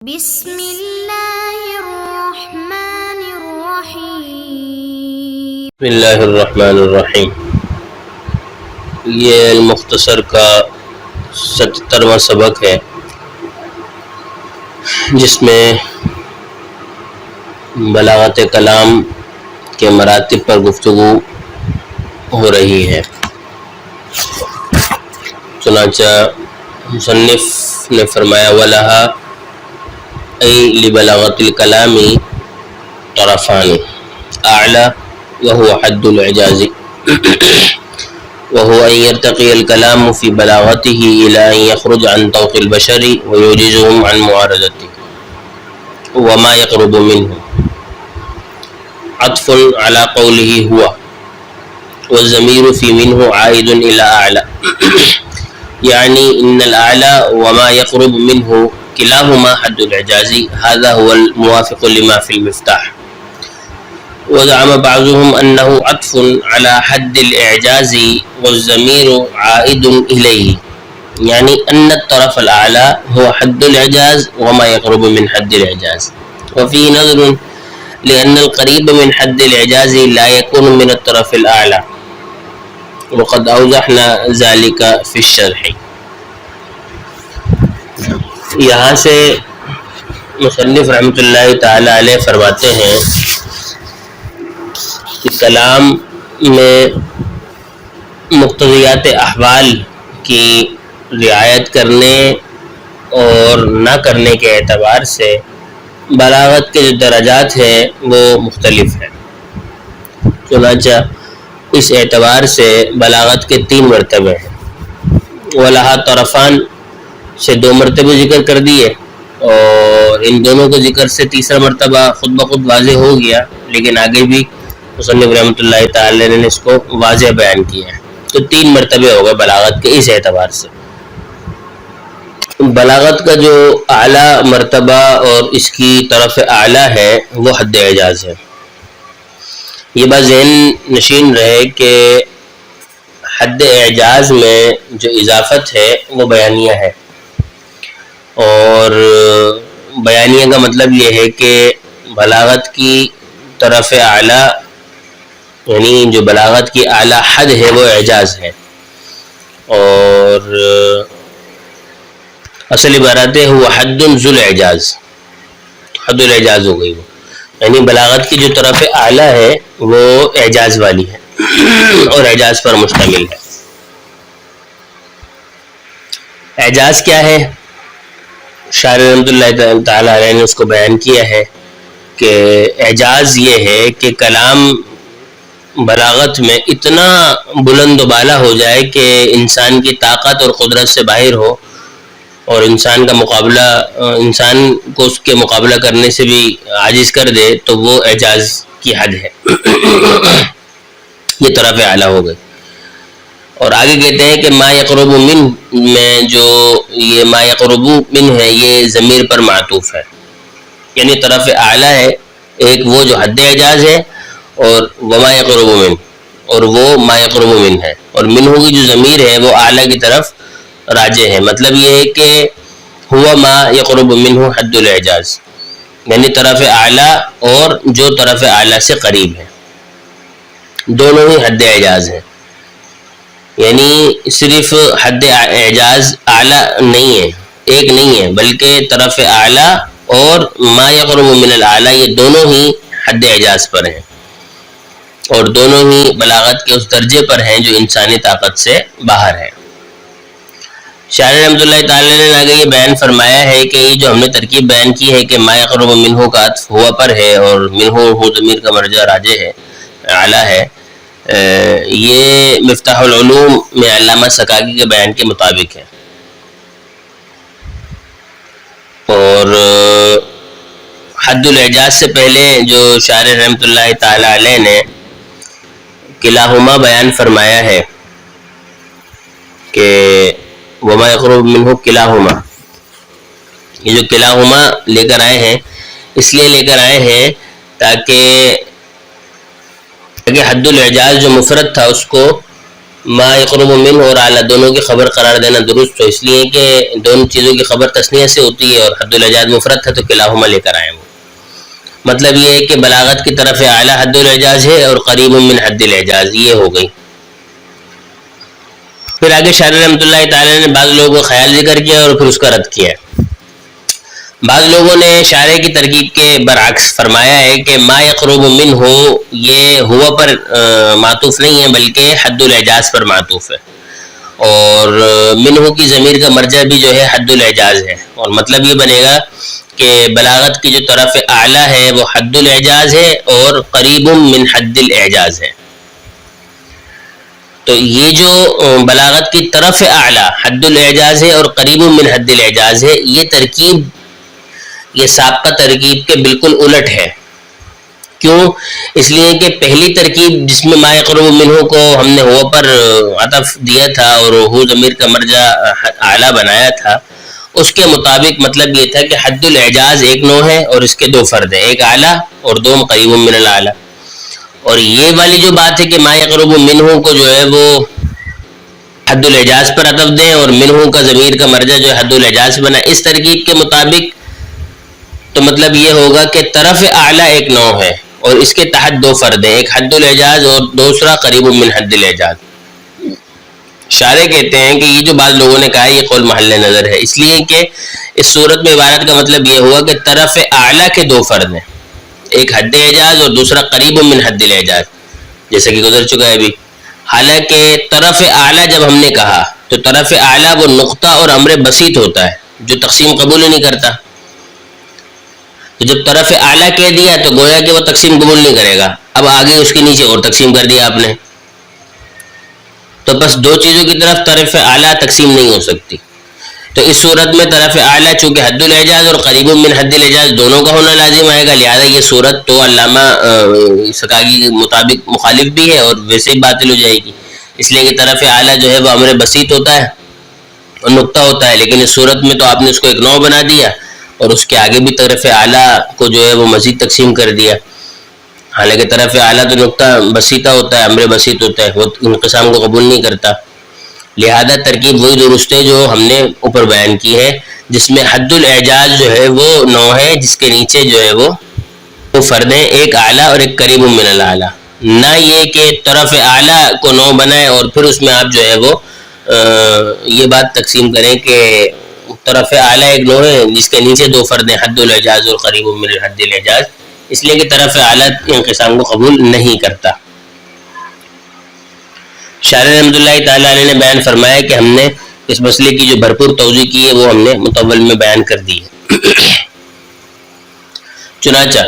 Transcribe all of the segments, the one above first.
بسم اللہ الرحمن الرحیم۔ بسم اللہ الرحمن الرحیم۔ یہ المختصر کا 77واں سبق ہے، جس میں بلاغت کلام کے مراتب پر گفتگو ہو رہی ہے۔ چنانچہ مصنف نے فرمایا وَلَہَا ای لبلاغت الکلام طرفان اعلی وهو حد الاعجاز وهو ان يرتقي الكلام في بلاغته الى ان يخرج عن طوق البشر ويعجزهم عن معارضته وما يقرب منه عطف على قوله هو والضمير في منه عائد الى اعلى يعني ان الاعلى وما يقرب منه كلاهما حد الاعجاز، هذا هو الموافق لما في المفتاح. وزعم بعضهم انه عطف على حد الاعجاز والضمير عائد اليه، يعني ان الطرف الاعلى هو حد الاعجاز وما يقرب من حد الاعجاز. وفيه نظر لان القريب من حد الاعجاز لا يكون من الطرف الاعلى، وقد اوضحنا ذلك في الشرح. یہاں سے مصنف رحمۃ اللہ تعالی علیہ فرماتے ہیں کہ کلام میں مقتضیات احوال کی رعایت کرنے اور نہ کرنے کے اعتبار سے بلاغت کے جو درجات ہیں وہ مختلف ہیں۔ چنانچہ اس اعتبار سے بلاغت کے 3 مرتبے ہیں۔ وَلَہَا طرفان سے 2 مرتبے ذکر کر دیے، اور ان دونوں کے ذکر سے تیسرا مرتبہ خود بخود واضح ہو گیا، لیکن آگے بھی مصنف رحمۃ اللہ تعالی نے اس کو واضح بیان کیا ہے۔ تو 3 مرتبے ہو گئے بلاغت کے اس اعتبار سے۔ بلاغت کا جو اعلیٰ مرتبہ اور اس کی طرف اعلیٰ ہے وہ حد اعجاز ہے۔ یہ بات ذہن نشین رہے کہ حد اعجاز میں جو اضافت ہے وہ بیانیہ ہے، اور بیانیہ کا مطلب یہ ہے کہ بلاغت کی طرف اعلیٰ، یعنی جو بلاغت کی اعلیٰ حد ہے وہ اعجاز ہے، اور اصل عبارت ہے وہ حد ذو الاعجاز، حد الاعجاز ہو گئی وہ، یعنی بلاغت کی جو طرف اعلیٰ ہے وہ اعجاز والی ہے اور اعجاز پر مشتمل ہے۔ اعجاز کیا ہے؟ شاعر رحمۃ اللہ تعالی علیہ نے اس کو بیان کیا ہے کہ اعجاز یہ ہے کہ کلام بلاغت میں اتنا بلند و بالا ہو جائے کہ انسان کی طاقت اور قدرت سے باہر ہو، اور انسان کو اس کے مقابلہ کرنے سے بھی عاجز کر دے، تو وہ اعجاز کی حد ہے۔ یہ طرف اعلیٰ ہو گئی۔ اور آگے کہتے ہیں کہ ما یقرب من میں جو یہ ما یقرب من ہے یہ ضمیر پر معطوف ہے، یعنی طرف اعلیٰ ہے ایک وہ جو حد اعجاز ہے، اور وما یقرب من، اور وہ ما یقرب من ہے، اور منہ کی جو ضمیر ہے وہ اعلیٰ کی طرف راجع ہے۔ مطلب یہ ہے کہ ہوا ما یقرب منہ حد الاعجاز، یعنی طرف اعلیٰ اور جو طرف اعلیٰ سے قریب ہے، دونوں ہی حد اعجاز ہیں۔ یعنی صرف حد اعجاز اعلیٰ نہیں ہے، ایک نہیں ہے، بلکہ طرف اعلیٰ اور ما یقرب من الاعلیٰ یہ دونوں ہی حد اعجاز پر ہیں، اور دونوں ہی بلاغت کے اس درجے پر ہیں جو انسانی طاقت سے باہر ہے۔ شاعر رحمۃ اللہ تعالی نے آگے یہ بیان فرمایا ہے کہ یہ جو ہم نے ترکیب بیان کی ہے کہ ما یقرب منہ کا عطف ہوا پر ہے اور منہ ہو ضمیر کا مرجع راجع ہے، اعلیٰ ہے، یہ مفتاح العلوم میں علامہ سکاکی کے بیان کے مطابق ہے۔ اور حد الاعجاز سے پہلے جو شاعر رحمۃ اللہ تعالی علیہ نے کلاہما بیان فرمایا ہے کہ وما یقرب منہ کلاہما، یہ جو کلاہما لے کر آئے ہیں اس لیے لے کر آئے ہیں تاکہ حد الاعجاز جو مفرد تھا اس کو ما یقرب من اور اعلیٰ دونوں کی خبر قرار دینا درست ہو، اس لیے کہ دونوں چیزوں کی خبر تثنیہ سے ہوتی ہے اور حد الاعجاز مفرد تھا تو کلاہما لے کر آئے وہ. مطلب یہ ہے کہ بلاغت کی طرف اعلیٰ حد الاعجاز ہے اور قریب من حد الاعجاز یہ ہو گئی. پھر آگے شارح رحمۃ اللہ تعالی نے بعض لوگوں کو خیال ذکر کیا اور پھر اس کا رد کیا ہے. بعض لوگوں نے شارح کی ترکیب کے برعکس فرمایا ہے کہ ما یقرب من ہو یہ ہوا پر معطوف نہیں ہے بلکہ حد الاعجاز پر معطوف ہے، اور منہ کی ضمیر کا مرجع بھی جو ہے حد الاعجاز ہے، اور مطلب یہ بنے گا کہ بلاغت کی جو طرف اعلیٰ ہے وہ حد الاعجاز ہے اور قریب من حد الاعجاز ہے. تو یہ جو بلاغت کی طرف اعلیٰ حد الاعجاز ہے اور قریب من حد الاعجاز ہے، یہ ترکیب یہ سابقہ ترکیب کے بالکل الٹ ہے. کیوں؟ اس لیے کہ پہلی ترکیب جس میں ما یقرب منہ کو ہم نے ہو پر عطف دیا تھا اور ہو ضمیر کا مرجع اعلیٰ بنایا تھا، اس کے مطابق مطلب یہ تھا کہ حد الاعجاز ایک نوع ہے اور اس کے دو فرد ہیں، ایک اعلیٰ اور دوم قریب من الاعلیٰ. اور یہ والی جو بات ہے کہ ما یقرب منہ کو جو ہے وہ حد الاعجاز پر عطف دیں اور منہ کا ضمیر کا مرجع جو ہے حد الاعجاز بنا، اس ترکیب کے مطابق تو مطلب یہ ہوگا کہ طرف اعلیٰ ایک نوع ہے اور اس کے تحت دو فرد ہیں، ایک حد الاعجاز اور دوسرا قریب من حد الاعجاز. شارح کہتے ہیں کہ یہ جو بعض لوگوں نے کہا ہے یہ قول محل نظر ہے، اس لیے کہ اس صورت میں عبارت کا مطلب یہ ہوا کہ طرف اعلیٰ کے دو فرد ہیں، ایک حد اعجاز اور دوسرا قریب من حد الاعجاز، جیسا کہ گزر چکا ہے ابھی. حالانکہ طرف اعلیٰ جب ہم نے کہا تو طرف اعلیٰ وہ نقطہ اور امر بسیط ہوتا ہے جو تقسیم قبول ہی نہیں کرتا. تو جب طرف اعلیٰ کہہ دیا تو گویا کہ وہ تقسیم قبول نہیں کرے گا، اب آگے اس کے نیچے اور تقسیم کر دیا آپ نے، تو بس دو چیزوں کی طرف اعلیٰ تقسیم نہیں ہو سکتی. تو اس صورت میں طرف اعلیٰ چونکہ حد الاعجاز اور قریب من حد الاعجاز دونوں کا ہونا لازم آئے گا، لہذا یہ صورت تو علامہ سکاگی کے مطابق مخالف بھی ہے اور ویسے ہی باطل ہو جائے گی، اس لیے کہ طرف اعلیٰ جو ہے وہ امر بسیط ہوتا ہے اور نقطہ ہوتا ہے، لیکن اس صورت میں تو آپ نے اس کو ایک نوع بنا دیا اور اس کے آگے بھی طرف اعلیٰ کو جو ہے وہ مزید تقسیم کر دیا. حالانکہ طرف اعلیٰ تو نقطہ بسیطہ ہوتا ہے، امر بسیط ہوتا ہے، وہ انقسام کو قبول نہیں کرتا. لہذا ترکیب وہی درست ہے جو ہم نے اوپر بیان کی ہے، جس میں حد الاعجاز جو ہے وہ نوع ہے جس کے نیچے جو ہے وہ فرد ہیں، ایک اعلیٰ اور ایک قریب من الاعلیٰ. نہ یہ کہ طرف اعلیٰ کو نوع بنائے اور پھر اس میں آپ جو ہے وہ یہ بات تقسیم کریں کہ طرف اعلیٰ ایک نوع ہے جس کے نیچے دو فرد ہیں، حد الاعجاز اور قریب من حد الاعجاز، اس لیے کہ طرف اعلیٰ انقسام کو قبول نہیں کرتا. شارح رحمۃ اللہ تعالی علیہ نے بیان فرمایا کہ ہم نے اس مسئلے کی جو بھرپور توضیح کی ہے وہ ہم نے مطول میں بیان کر دی ہے. چنانچہ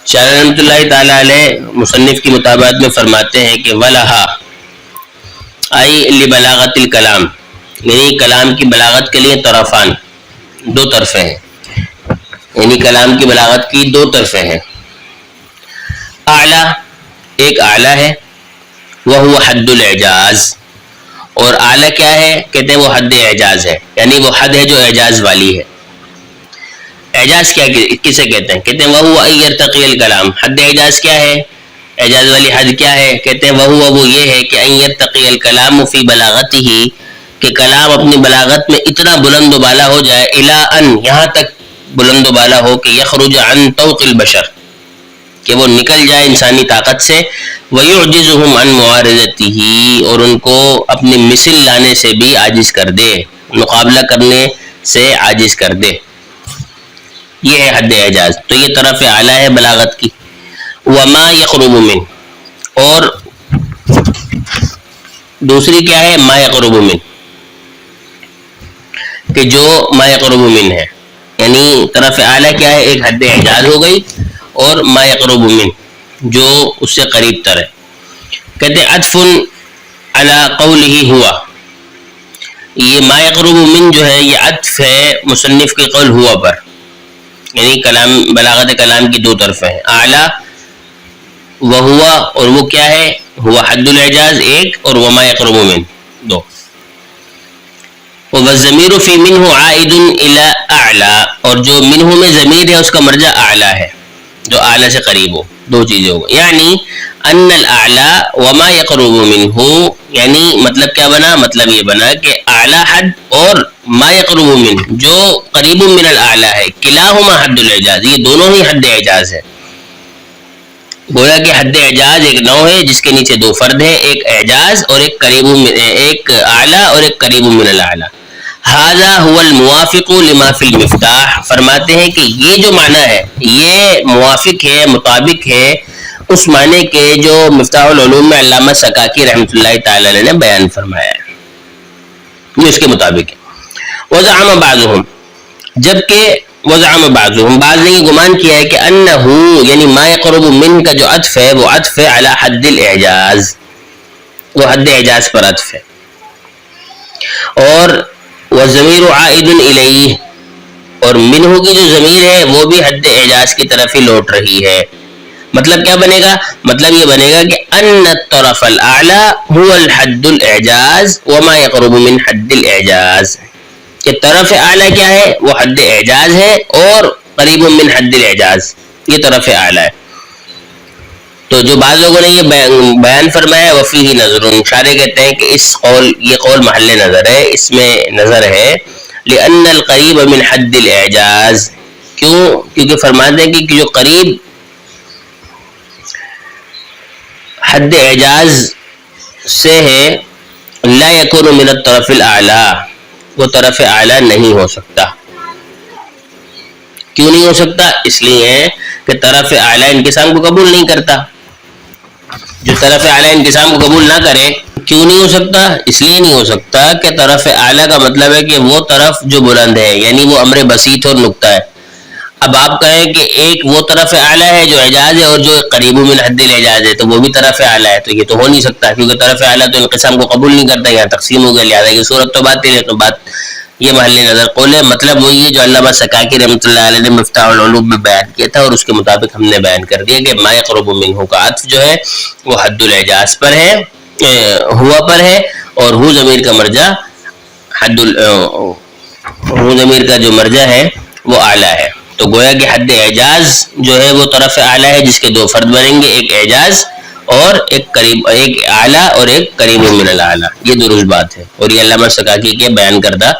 شارح رحمۃ اللہ تعالی علیہ مصنف کی مطابقت میں فرماتے ہیں کہ وَلَہَا آئی لبلاغت الکلام، یعنی کلام کی بلاغت کے لیے طرفان، دو طرفیں ہیں، یعنی کلام کی بلاغت کی دو طرفیں ہیں. اعلیٰ ایک اعلیٰ ہے، وہو حد الاعجاز، اور اعلیٰ کیا ہے؟ کہتے ہیں وہ حد اعجاز ہے، یعنی وہ حد ہے جو اعجاز والی ہے. اعجاز کیا کسے کہتے ہیں؟ کہتے ہیں وہو ان یرتقی الکلام. حد اعجاز کیا ہے؟ اعجاز والی حد کیا ہے؟ کہتے ہیں وہ یہ ہے کہ ان یرتقی الکلام فی بلاغتہ، کہ کلام اپنی بلاغت میں اتنا بلند و بالا ہو جائے، الی ان یہاں تک بلند و بالا ہو کہ یخرج عن طوق البشر، کہ وہ نکل جائے انسانی طاقت سے، وَيُعْجِزُهُمْ عَنْ مُعَارِضَتِهِ، اور ان کو اپنی مثل لانے سے بھی عاجز کر دے، مقابلہ کرنے سے عاجز کر دے. یہ ہے حد اعجاز. تو یہ طرف اعلیٰ ہے بلاغت کی. وَمَا يَقْرُبُ مِنْ، اور دوسری کیا ہے؟ ما يقرب من، کہ جو ما يقرب من ہے، یعنی طرف اعلیٰ کیا ہے؟ ایک حد اعجاز ہو گئی، اور ما يقرب من جو اس سے قریب تر ہے. کہتے ہیں عطف علی قولہ ہوا، یہ ما يقرب من جو ہے یہ عطف ہے مصنف کے قول ہوا پر، یعنی کلام بلاغت کلام کی دو طرفیں ہیں، اعلیٰ و ہوا، اور وہ کیا ہے؟ ہوا حد الاعجاز ایک اور وما يقرب من دو. والضمیر فی منہ عائد الی اعلیٰ، اور جو منہ میں ضمیر ہے اس کا مرجع اعلیٰ ہے، جو اعلیٰ سے قریب ہو، دو چیزیں ہو گئی. یعنی ان الاعلیٰ وما یقرب منہ، یعنی مطلب کیا بنا؟ مطلب یہ بنا کہ اعلیٰ حد اور ما یقرب منہ جو قریب من الاعلیٰ ہے، کلاہما حد الاعجاز، یہ دونوں ہی حد اعجاز ہے. گویا کہ حد اعجاز ایک نوع ہے جس کے نیچے دو فرد ہیں، ایک اعجاز اور ایک اعلیٰ اور ایک قریب من الاعلیٰ. ھذا هو الموافق لما فی المفتاح، فرماتے ہیں کہ یہ جو معنی ہے یہ موافق ہے، مطابق ہے اس معنی کے جو مفتاح العلوم میں علامہ سکاکی رحمۃ اللہ تعالی علیہ نے بیان فرمایا ہے، یہ اس کے مطابق ہے. وزعم بعضهم، جبکہ وزعم بعضهم، بعض نے یہ گمان کیا ہے کہ انہ یعنی ما یقرب من کا جو عطف ہے وہ عطف ہے علی حد الاعجاز، وہ حد اعجاز پر عطف ہے. اور والضمیر عائد الیہ، اور منہ کی جو ضمیر ہے وہ بھی حد اعجاز کی طرف ہی لوٹ رہی ہے. مطلب کیا بنے گا؟ مطلب یہ بنے گا کہ ان الطرف الاعلی هو الحد الاعجاز وما يقرب من حد الاعجاز، کہ طرف اعلی کیا ہے؟ وہ حد اعجاز ہے اور قریب من حد الاعجاز یہ طرف اعلی ہے. تو جو بعض لوگوں نے یہ بیان فرمایا وفیہ نظر، شارح کہتے ہیں کہ یہ قول محل نظر ہے، اس میں نظر ہے. لأن القریب من حد الاعجاز، کیونکہ فرماتے ہیں کہ جو قریب حد اعجاز سے ہے، لا یکون من الطرف الاعلی، وہ طرف اعلی نہیں ہو سکتا. کیوں نہیں ہو سکتا؟ اس لیے ہے کہ طرف اعلی انقسام کو قبول نہیں کرتا. جو طرف اعلی انقسام کو قبول نہ کرے، کیوں نہیں ہو سکتا؟ اس لیے نہیں ہو سکتا کہ طرف اعلی کا مطلب ہے کہ وہ طرف جو بلند ہے، یعنی وہ امر بسیط اور نقطہ ہے. اب آپ کہیں کہ ایک وہ طرف اعلی ہے جو اعجاز ہے اور جو قریب من حد الاعجاز ہے، تو وہ بھی طرف اعلی ہے، تو یہ تو ہو نہیں سکتا کیونکہ طرف اعلی تو انقسام کو قبول نہیں کرتا، یہاں تقسیم ہو گیا، لہٰذا یہ صورت تو باطل ہے. تو بات یہ محل نظر قول ہے. مطلب وہی ہے جو علامہ سکاکی رحمۃ اللہ علیہ نے مفتاح العلوم میں بیان کیا تھا، اور اس کے مطابق ہم نے بیان کر دیا کہ ما یقرب منہ کا عطف جو ہے وہ حد الاعجاز پر ہے، ہوا پر ہے، اور ہو ضمیر کا مرجع ہو ضمیر کا جو مرجع ہے وہ اعلیٰ ہے. تو گویا کہ حد اعجاز جو ہے وہ طرف اعلیٰ ہے جس کے دو فرد بنیں گے، ایک اعجاز اور ایک اعلیٰ اور ایک قریب من الاعلیٰ. یہ درست بات ہے اور یہ علامہ سکاکی کے بیان کردہ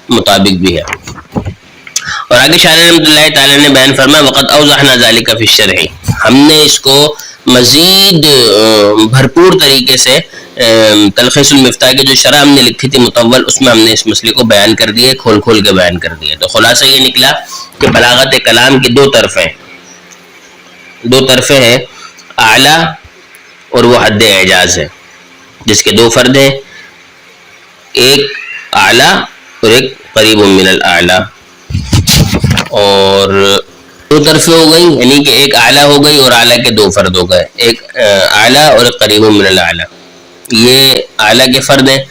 مطابق بھی ہے. اور آگے شارح رحمۃ اللہ تعالی نے بیان فرمایا وقد اوضحنا ذلك فی الشرح، ہم نے اس کو مزید بھرپور طریقے سے تلخیص المفتاح کی جو شرح ہم نے لکھی تھی مطول، اس میں ہم نے اس مسئلے کو بیان کر دیا، کھول کھول کے بیان کر دیا. تو خلاصہ یہ نکلا کہ بلاغت کلام کی دو طرفیں ہیں، اعلیٰ اور وہ حد اعجاز ہے جس کے دو فرد ہیں، ایک اعلیٰ اور ایک قریب من الاعلیٰ. اور دو طرفیں ہو گئی، یعنی کہ ایک اعلیٰ ہو گئی اور اعلیٰ کے دو فرد ہو گئے، ایک اعلیٰ اور ایک قریب من الاعلیٰ. یہ اعلیٰ کے فرد ہیں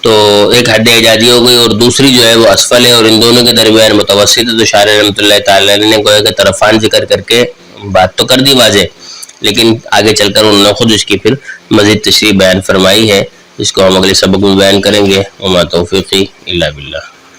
تو ایک حد اعجازی ہو گئی، اور دوسری جو ہے وہ اسفل ہے اور ان دونوں کے درمیان متوسط ہے. تو شارح رحمۃ اللہ تعالی نے گویا کہ طرفان ذکر کر کے بات تو کر دی واضح، لیکن آگے چل کر انہوں نے خود اس کی پھر مزید تشریح بیان فرمائی ہے، جس کو ہم اگلے سبق میں بیان کریں گے. وما توفیقی الا باللہ.